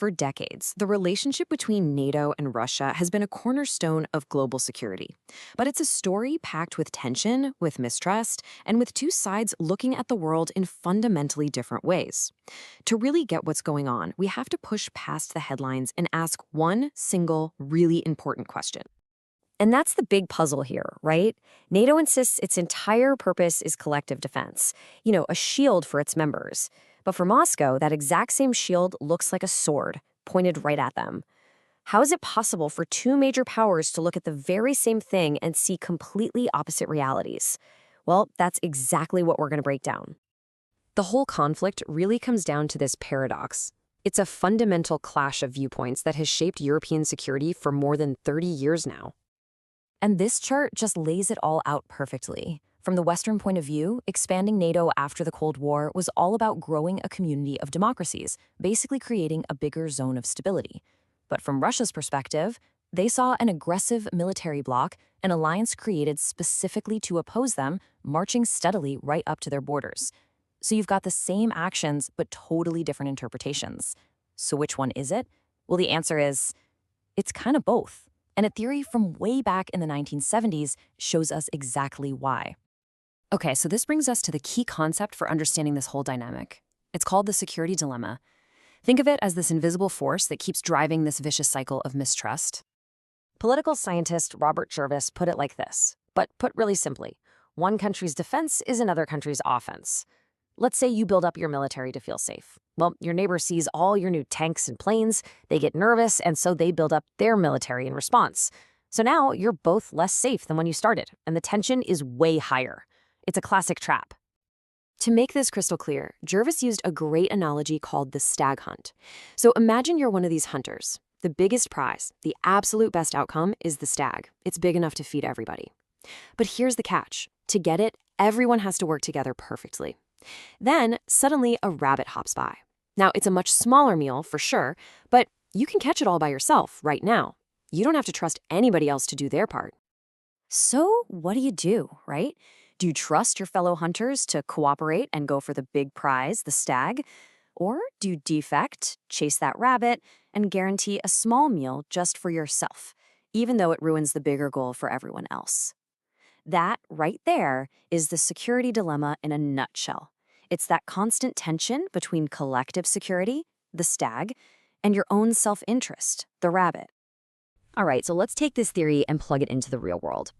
For decades, the relationship between NATO and Russia has been a cornerstone of global security. But it's a story packed with tension, with mistrust, and with two sides looking at the world in fundamentally different ways. To really get what's going on, we have to push past the headlines and ask one single, really important question. And that's the big puzzle here, right? NATO insists its entire purpose is collective defense, a shield for its members. But for Moscow, that exact same shield looks like a sword pointed right at them. How is it possible for two major powers to look at the very same thing and see completely opposite realities? Well, that's exactly what we're going to break down. The whole conflict really comes down to this paradox. It's a fundamental clash of viewpoints that has shaped European security for more than 30 years now. And this chart just lays it all out perfectly. From the Western point of view, expanding NATO after the Cold War was all about growing a community of democracies, basically creating a bigger zone of stability. But from Russia's perspective, they saw an aggressive military bloc, an alliance created specifically to oppose them, marching steadily right up to their borders. So you've got the same actions, but totally different interpretations. So which one is it? Well, the answer is, it's kind of both. And a theory from way back in the 1970s shows us exactly why. Okay, so this brings us to the key concept for understanding this whole dynamic. It's called the security dilemma. Think of it as this invisible force that keeps driving this vicious cycle of mistrust. Political scientist Robert Jervis put it like this, but put really simply, one country's defense is another country's offense. Let's say you build up your military to feel safe. Well, your neighbor sees all your new tanks and planes, they get nervous, and so they build up their military in response. So now you're both less safe than when you started, and the tension is way higher. It's a classic trap. To make this crystal clear, Jervis used a great analogy called the stag hunt. So imagine you're one of these hunters. The biggest prize, the absolute best outcome, is the stag. It's big enough to feed everybody. But here's the catch. To get it, everyone has to work together perfectly. Then, suddenly, a rabbit hops by. Now, it's a much smaller meal, for sure, but you can catch it all by yourself right now. You don't have to trust anybody else to do their part. So, what do, right? Do you trust your fellow hunters to cooperate and go for the big prize, the stag? Or do you defect, chase that rabbit, and guarantee a small meal just for yourself, even though it ruins the bigger goal for everyone else? That, right there, is the security dilemma in a nutshell. It's that constant tension between collective security, the stag, and your own self-interest, the rabbit. All right, so let's take this theory and plug it into the real world.